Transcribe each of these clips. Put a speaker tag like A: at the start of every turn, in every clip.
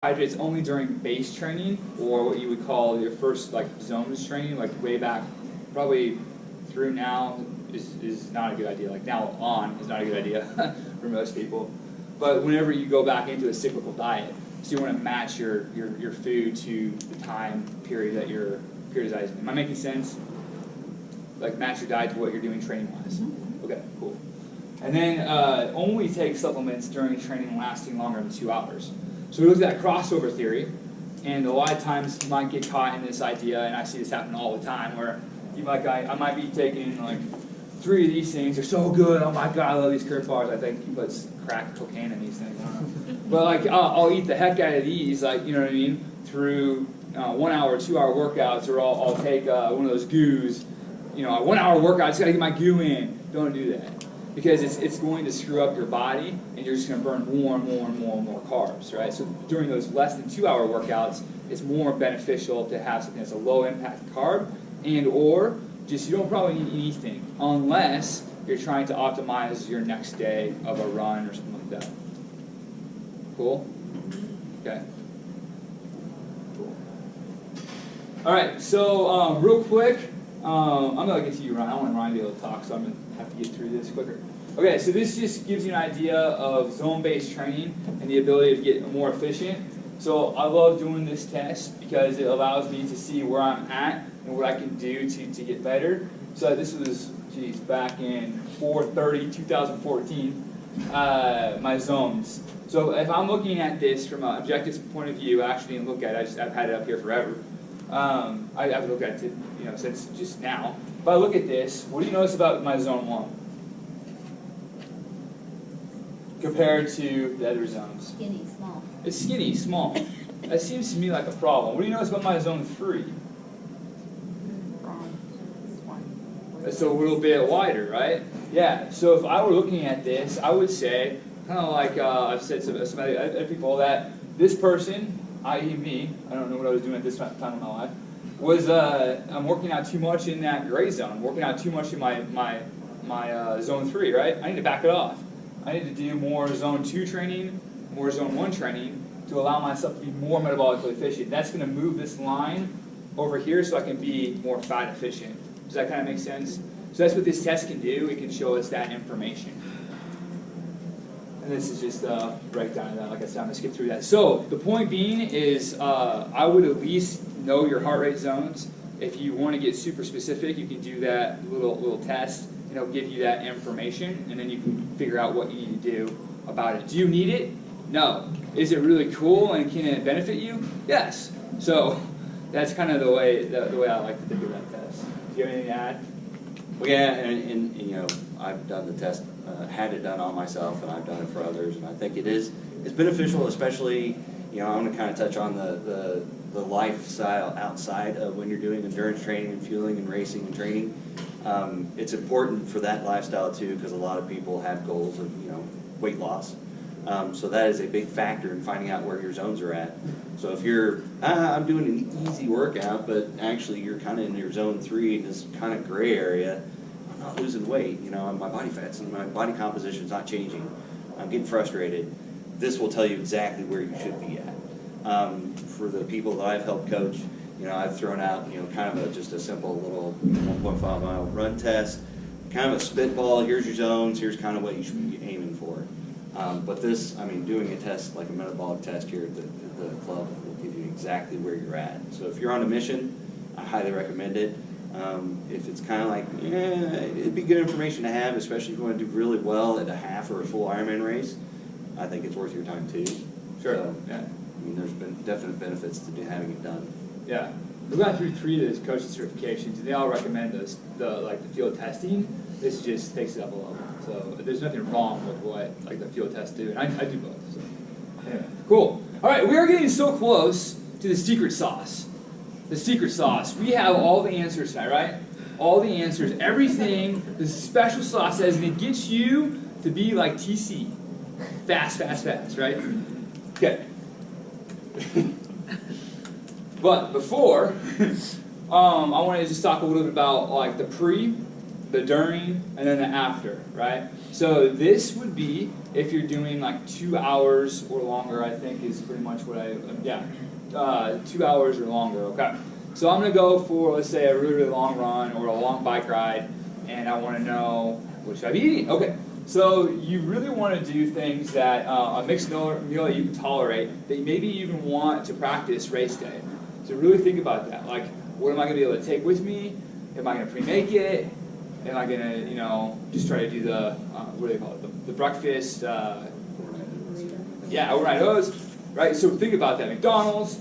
A: carbohydrates only during base training, or what you would call your first like zones training, like way back, probably through now is not a good idea. Like now on is not a good idea for most people. But whenever you go back into a cyclical diet, so you want to match your food to the time period that you're periodizing. Am I making sense? Like match your diet to what you're doing training-wise. Okay, cool. And then only take supplements during training lasting longer than 2 hours. So we looked at crossover theory, and a lot of times you might get caught in this idea, and I see this happen all the time, where I might be taking like 3 of these things. They're so good. Oh my god, I love these Curve bars. I think he puts crack cocaine in these things. I don't know. But like I'll eat the heck out of these, like you know what I mean, through 1 hour, 2 hour workouts, or I'll take one of those goos. You know, a 1 hour workout. I just gotta get my goo in. Don't do that. Because it's going to screw up your body, and you're just going to burn more and more and more and more carbs, right? So during those less than 2 hour workouts, it's more beneficial to have something that's a low impact carb, and or just you don't probably need anything unless you're trying to optimize your next day of a run or something like that. Cool? Okay. Cool. All right. So real quick, I'm going to get to you, Ryan. I want Ryan to be able to talk, so I'm going to have to get through this quicker. Okay, so this just gives you an idea of zone-based training and the ability to get more efficient. So I love doing this test because it allows me to see where I'm at and what I can do to get better. So this was, back in 4/30/2014, my zones. So if I'm looking at this from an objective point of view, I actually didn't look at it. I've had it up here forever. I've looked at it, since just now. If I look at this, what do you notice about my zone 1 compared to the other zones?
B: Skinny, small.
A: It's skinny, small. That seems to me like a problem. What do you notice about my zone 3? It's a little bit wider, right? Yeah. So if I were looking at this, I would say, kind of like I've said to some other people, that this person, i.e. me, I don't know what I was doing at this time in my life, was I'm working out too much in that gray zone. I'm working out too much in my zone 3, right? I need to back it off. I need to do more zone 2 training, more zone 1 training to allow myself to be more metabolically efficient. That's going to move this line over here so I can be more fat efficient. Does that kind of make sense? So that's what this test can do. It can show us that information. And this is just a breakdown of that. Like I said, I'm going to skip through that. So the point being is I would at least know your heart rate zones. If you want to get super specific, you can do that little test, and it'll give you that information, and then you can figure out what you need to do about it. Do you need it? No. Is it really cool, and can it benefit you? Yes. So that's kind of the way I like to think of that test. Do you have anything to add?
C: Well, yeah, and I've done the test, had it done on myself, and I've done it for others, and I think it's beneficial, especially, I'm going to kind of touch on the lifestyle outside of when you're doing endurance training and fueling and racing and training. It's important for that lifestyle too, because a lot of people have goals of weight loss. So that is a big factor in finding out where your zones are at. So if you're, I'm doing an easy workout, but actually you're kind of in your zone 3 in this kind of gray area, I'm not losing weight, my body fat's and my body composition's not changing. I'm getting frustrated. This will tell you exactly where you should be at. For the people that I've helped coach, I've thrown out, kind of just a simple little 1.5 mile run test, kind of a spitball. Here's your zones. Here's kind of what you should be aiming for. But this, doing a test like a metabolic test here at the club will give you exactly where you're at. So if you're on a mission, I highly recommend it. If it's kind of like, it'd be good information to have, especially if you want to do really well at a half or a full Ironman race. I think it's worth your time too.
A: Sure.
C: So,
A: yeah.
C: There's been definite benefits to having it done.
A: Yeah. We've gone through 3 of those coaching certifications, and they all recommend the field testing. This just takes it up a level. So there's nothing wrong with what the field tests do, and I do both. So anyway, cool. All right, we are getting so close to the secret sauce. The secret sauce. We have all the answers tonight, right? All the answers, everything the special sauce says, and it gets you to be like TC. Fast, fast, fast, right? Okay. But before, I want to just talk a little bit about the pre the during, and then the after, right? So this would be if you're doing like 2 hours or longer, I think is pretty much what 2 hours or longer, okay? So I'm gonna go for, let's say, a really, really long run or a long bike ride, and I wanna know what should I be eating? Okay, so you really wanna do things that, a mixed meal that you can tolerate, that you maybe even want to practice race day. So really think about that, like, what am I gonna be able to take with me? Am I gonna pre-make it? Am I gonna, just try to do the, what do they call it, the breakfast, overnight oats, right? So think about that, McDonald's,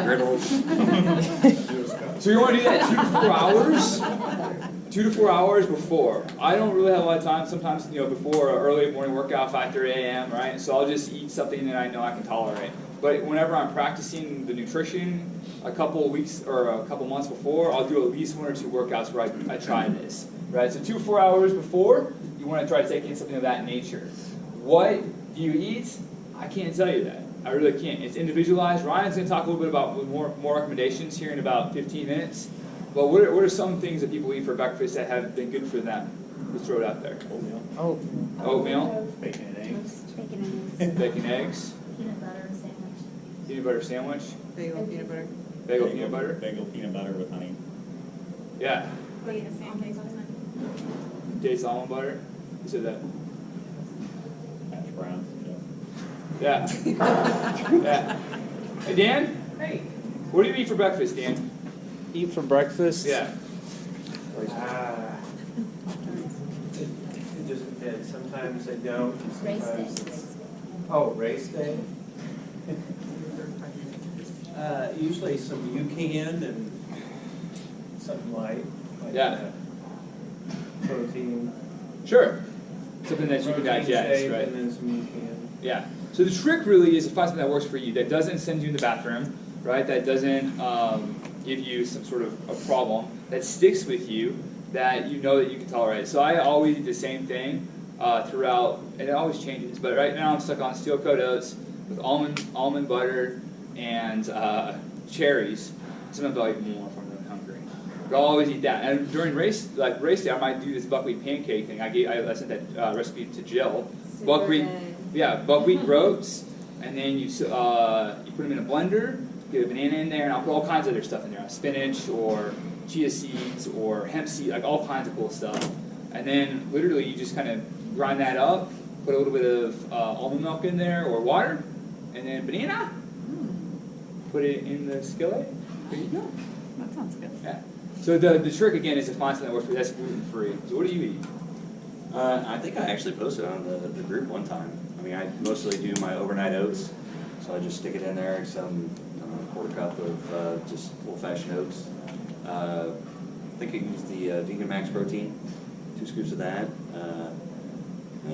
C: Griddles.
A: so you want to do that 2 to 4 hours? 2 to 4 hours before. I don't really have a lot of time. Sometimes, before an early morning workout, 5:30 a.m., right? So I'll just eat something that I know I can tolerate. But whenever I'm practicing the nutrition, a couple weeks or a couple months before, I'll do at least 1 or 2 workouts where I try this, right? So 2 to 4 hours before, you want to try to take in something of that nature. What do you eat? I can't tell you that. I really can't. It's individualized. Ryan's going to talk a little bit about more recommendations here in about 15 minutes. But what are some things that people eat for breakfast that have been good for them? Let's throw it out there.
B: Oatmeal.
A: Oatmeal.
B: Bacon and eggs.
D: Bacon and eggs.
A: Bacon, eggs.
D: Peanut butter sandwich.
A: Peanut butter sandwich.
E: Bagel, peanut butter.
A: Bagel, peanut butter.
B: Bagel, peanut butter with honey.
A: Yeah. Dates almond butter. You said that.
B: Hash browns.
A: Yeah. Yeah. Hey, Dan?
E: Hey.
A: What do you eat for breakfast, Dan?
F: Eat for breakfast?
A: Yeah.
F: It just depends. Sometimes I don't.
D: Race
F: Sometimes
D: day.
F: it's- Oh, race day? Usually some UCAN and something light. Like
A: Yeah.
F: Protein.
A: Sure. Something that you can
F: Protein
A: digest,
F: shake
A: right?
F: And then some UCAN.
A: Yeah. So the trick really is to find something that works for you, that doesn't send you in the bathroom, right? That doesn't give you some sort of a problem, that sticks with you, that you know that you can tolerate. So I always eat the same thing throughout, and it always changes. But right now I'm stuck on steel coat oats with almond butter and cherries. Sometimes I'll eat more if I'm really hungry. But I'll always eat that. And during race day, I might do this buckwheat pancake thing. I sent that recipe to Jill. Buckwheat. Yeah, buckwheat groats, and then you put them in a blender, get a banana in there, and I'll put all kinds of other stuff in there, spinach or chia seeds or hemp seed, like all kinds of cool stuff. And then literally you just kind of grind that up, put a little bit of almond milk in there or water, and then banana, put it in the skillet, there you go.
E: That sounds good.
A: Yeah. So the trick again is to find something that works for you that's gluten free. So what do you eat?
C: I think I actually posted on the group one time. I mean, I mostly do my overnight oats, so I just stick it in there, some quarter cup of just old-fashioned oats. I think I use the Vegan Max protein, 2 scoops of that.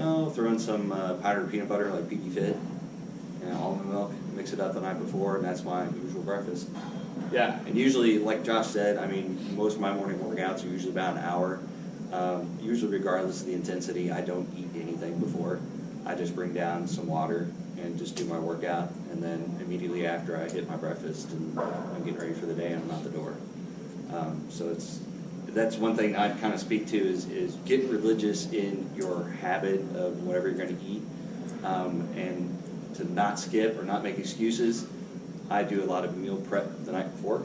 C: I'll throw in some powdered peanut butter like PB Fit, and almond milk, mix it up the night before, and that's my usual breakfast.
A: Yeah.
C: And usually, like Josh said, I mean, most of my morning workouts are usually about an hour. Usually regardless of the intensity, I don't eat anything before. I just bring down some water and just do my workout, and then immediately after I hit my breakfast and I'm getting ready for the day and I'm out the door. So that's one thing I'd kind of speak to is get religious in your habit of whatever you're going to eat, and to not skip or not make excuses. I do a lot of meal prep the night before.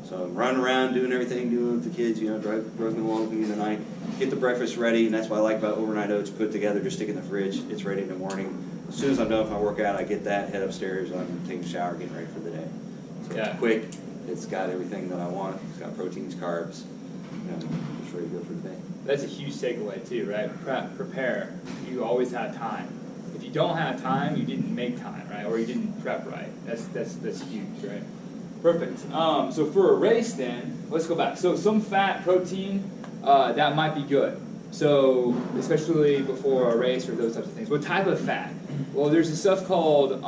C: So I'm running around doing everything, doing with the kids, driving them along with me in the night, get the breakfast ready, and that's what I like about overnight oats, put together, just stick in the fridge, it's ready in the morning. As soon as I'm done with my workout, I get that, head upstairs, I'm taking a shower, getting ready for the day. So
A: Yeah.
C: it's quick, it's got everything that I want, it's got proteins, carbs, just ready to go for the day.
A: That's a huge takeaway too, right? Prepare. You always have time. If you don't have time, you didn't make time, right? Or you didn't prep right. That's huge, right? Perfect. So for a race then, let's go back. So some fat, protein, that might be good. So especially before a race or those types of things. What type of fat? Well, there's this stuff called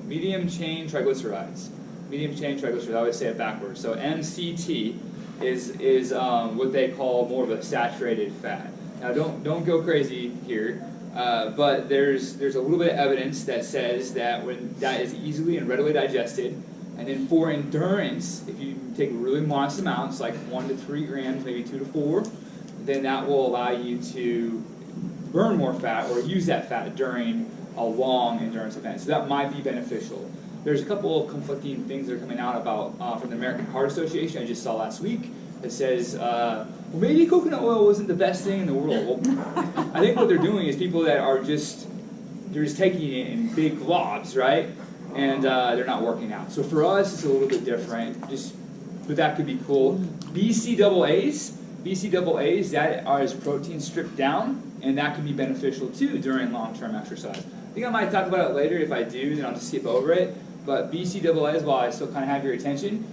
A: medium chain triglycerides. Medium chain triglycerides, I always say it backwards. So MCT is what they call more of a saturated fat. Now don't go crazy here, but there's a little bit of evidence that says that when that is easily and readily digested, And then for endurance, if you take really modest amounts, like 1 to 3 grams, maybe 2 to 4, then that will allow you to burn more fat or use that fat during a long endurance event. So that might be beneficial. There's a couple of conflicting things that are coming out about from the American Heart Association I just saw last week that says, well, maybe coconut oil wasn't the best thing in the world. Well, I think what they're doing is people that are they're just taking it in big globs, right? And they're not working out. So for us, it's a little bit different. But that could be cool. BCAAs, that is protein stripped down, and that can be beneficial too during long-term exercise. I think I might talk about it later. If I do, then I'll just skip over it. But BCAAs, while I still kind of have your attention,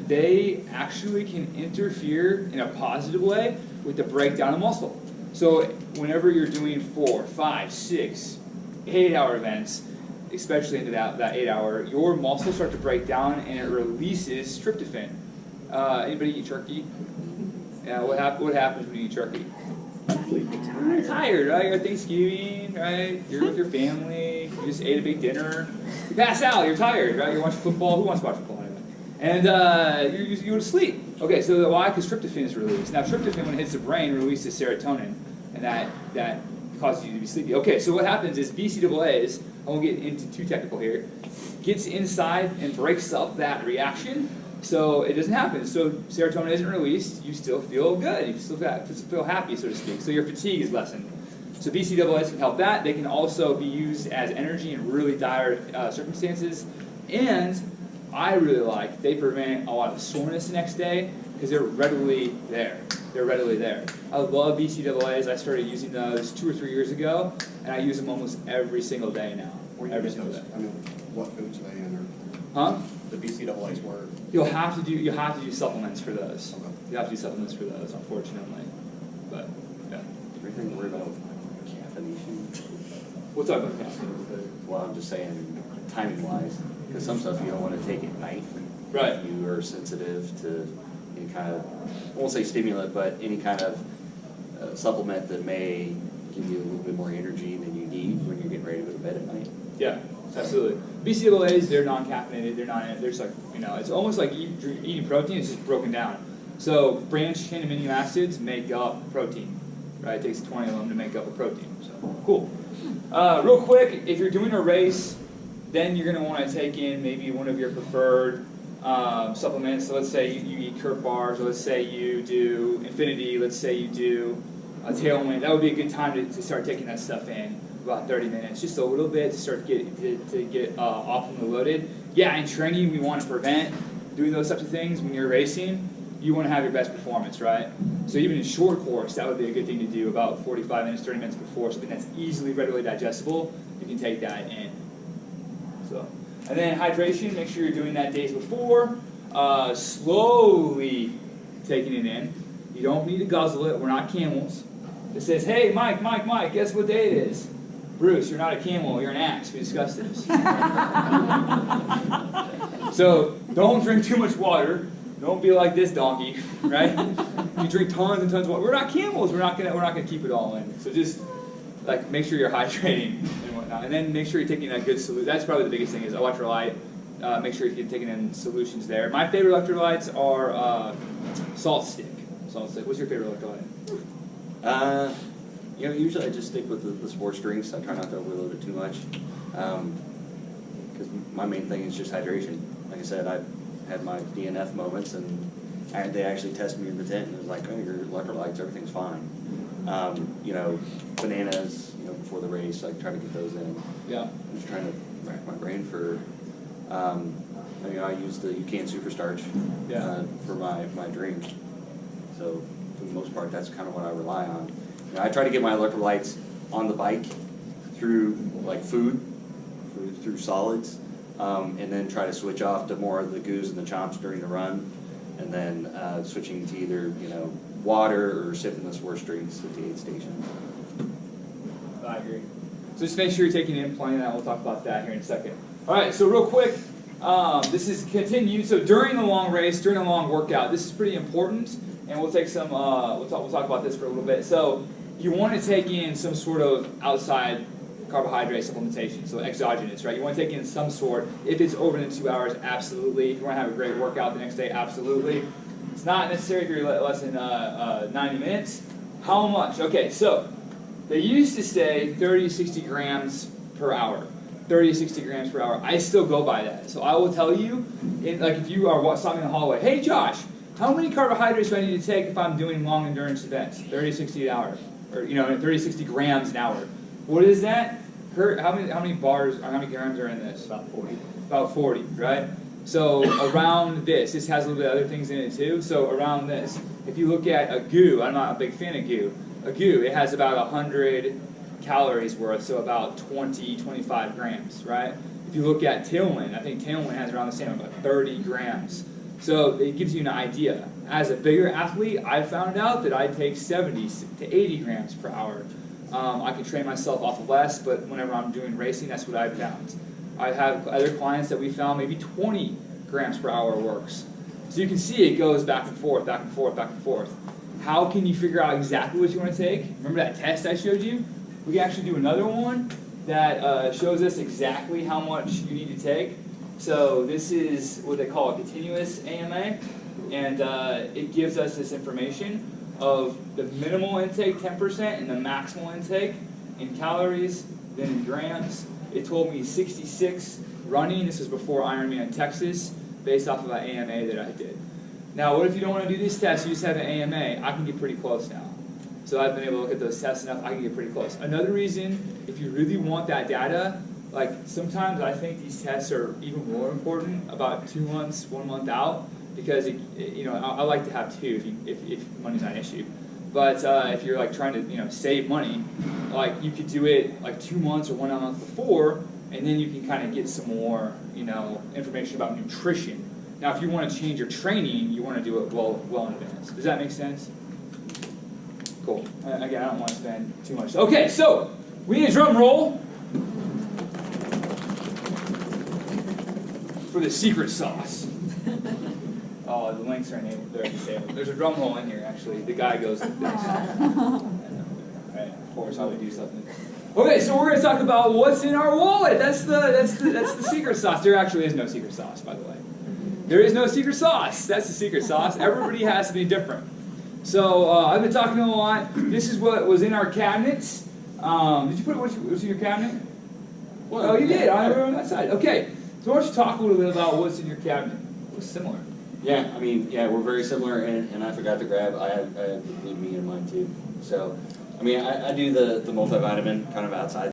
A: they actually can interfere in a positive way with the breakdown of muscle. So whenever you're doing 4, 5, 6, 8-hour events, especially into that 8-hour, your muscles start to break down and it releases tryptophan. Anybody eat turkey? Yeah, what happens when you eat turkey? You're tired, right? You're at Thanksgiving, right? You're with your family, you just ate a big dinner. You pass out, you're tired, right? You're watching football. Who wants to watch football anyway? And you go to sleep. Okay, so why? Because tryptophan is released. Now tryptophan, when it hits the brain, releases serotonin, and that causes you to be sleepy. Okay, so what happens is BCAAs, I won't get into too technical here, gets inside and breaks up that reaction, so it doesn't happen. So serotonin isn't released, you still feel good, you still feel happy, so to speak. So your fatigue is lessened. So BCAAs can help that. They can also be used as energy in really dire circumstances, and I really like they prevent a lot of soreness the next day because they're readily there. They're readily there. I love BCAAs. I started using those 2 or 3 years ago, and I use them almost every single day now. Every single day.
G: I mean, what foods are they in?
A: Huh?
B: The BCAAs were.
A: You'll have to do supplements for those.
G: Okay.
A: You have to do supplements for those, unfortunately. But yeah,
C: Everything to worry about caffeination.
A: we'll talk about caffeine.
C: Well, I'm just saying, timing-wise, because some stuff you don't want to take at night.
A: Right.
C: If you are sensitive to any kind of, I won't say stimulant, but any kind of supplement that may give you a little bit more energy than you need when you're getting ready to go to bed at night.
A: Yeah, absolutely. BCAAs, they're non-caffeinated. They're just like, it's almost like eating protein. It's just broken down. So branched chain amino acids make up protein, right? It takes 20 of them to make up a protein. So cool. Real quick, if you're doing a race, then you're going to want to take in maybe one of your preferred supplements. So let's say you eat Kurt bars, or let's say you do Infinity, let's say you do a Tailwind. That would be a good time to start taking that stuff in. About 30 minutes, just a little bit to start to get optimally loaded. Yeah, in training we want to prevent doing those types of things. When you're racing, you want to have your best performance, right? So even in short course, that would be a good thing to do about 45 minutes, 30 minutes before, something that's easily, readily digestible. You can take that in. So, and then hydration, make sure you're doing that days before. Slowly taking it in. You don't need to guzzle it. We're not camels. It says, hey, Mike, guess what day it is? Bruce, you're not a camel, you're an axe. We discussed this. So don't drink too much water. Don't be like this donkey, right? You drink tons and tons of water. We're not camels. We're not gonna keep it all in. So just like make sure you're hydrating and whatnot, and then make sure you're taking a good solution. That's probably the biggest thing is electrolyte. Make sure you're taking in solutions there. My favorite electrolytes are salt stick. Salt stick. What's your favorite electrolyte?
C: Usually I just stick with the sports drinks. I try not to overload it too much, because my main thing is just hydration. Like I said, I've had my DNF moments, and they actually tested me in the tent, and it was like, oh, your electrolytes, everything's fine. Bananas, before the race, I try to get those in.
A: Yeah.
C: I'm just trying to rack my brain for, I use the UCAN Super Starch for my drink. So for the most part, that's kind of what I rely on. I try to get my electrolytes on the bike through like food, through solids, and then try to switch off to more of the goos and the chomps during the run, and then switching to either water or sipping the sports drinks at the aid station.
A: I agree. So just make sure you're taking in plenty of that. We'll talk about that here in a second. All right, so real quick, this is continued. So during the long race, during the long workout, this is pretty important, and we'll take some. We'll talk about this for a little bit. So you want to take in some sort of outside carbohydrate supplementation, so exogenous, right? You want to take in some sort. If it's over than 2 hours, absolutely. If you want to have a great workout the next day, absolutely. It's not necessary if you're less than 90 minutes. How much? Okay, so they used to say 30 to 60 grams per hour. 30 to 60 grams per hour. I still go by that. So I will tell you, like if you are stopping in the hallway, hey Josh, how many carbohydrates do I need to take if I'm doing long endurance events? 30 to 60 an hour, or 30 to 60 grams an hour. What is that? Kurt, how many bars or how many grams are in this?
B: About 40.
A: About 40, right? So around this has a little bit of other things in it too. So around this, if you look at a GU, I'm not a big fan of GU. A GU, it has about 100 calories worth, so about 20, 25 grams, right? If you look at Tailwind, I think Tailwind has around the same, about 30 grams. So it gives you an idea. As a bigger athlete, I found out that I take 70 to 80 grams per hour. I can train myself off of less, but whenever I'm doing racing, that's what I've found. I have other clients that we found maybe 20 grams per hour works. So you can see it goes back and forth, back and forth, back and forth. How can you figure out exactly what you want to take? Remember that test I showed you? We can actually do another one that shows us exactly how much you need to take. So this is what they call a continuous AMA, and it gives us this information of the minimal intake 10% and the maximal intake in calories, then in grams. It told me 66 running. This was before Ironman Texas, based off of an AMA that I did. Now, what if you don't want to do this test? You just have an AMA. I can get pretty close now. So I've been able to look at those tests enough. I can get pretty close. Another reason, if you really want that data, like sometimes I think these tests are even more important about 2 months, 1 month out, because I like to have two if money's not an issue. But if you're like trying to save money, like you could do it like 2 months or 1 month before, and then you can kind of get some more information about nutrition. Now, if you want to change your training, you want to do it well in advance. Does that make sense? Cool. Again, I don't want to spend too much. Okay, so we need a drum roll for the secret sauce. Oh, the links are enabled. They're disabled. There's a drum roll in here, actually. The guy goes like this. Right, of course, I would do something. Okay, so we're going to talk about what's in our wallet. That's the secret sauce. There actually is no secret sauce, by the way. There is no secret sauce. That's the secret sauce. Everybody has to be different. So I've been talking a lot. This is what was in our cabinets. Did you put what's in your cabinet? Well, oh, you did. I remember on that side. Okay. So why don't you talk a little bit about what's in your cabinet? What's similar?
C: Yeah, I mean, yeah, we're very similar, and I forgot to grab. I have the Glutamine in mine too. So, I mean, I do the multivitamin kind of outside.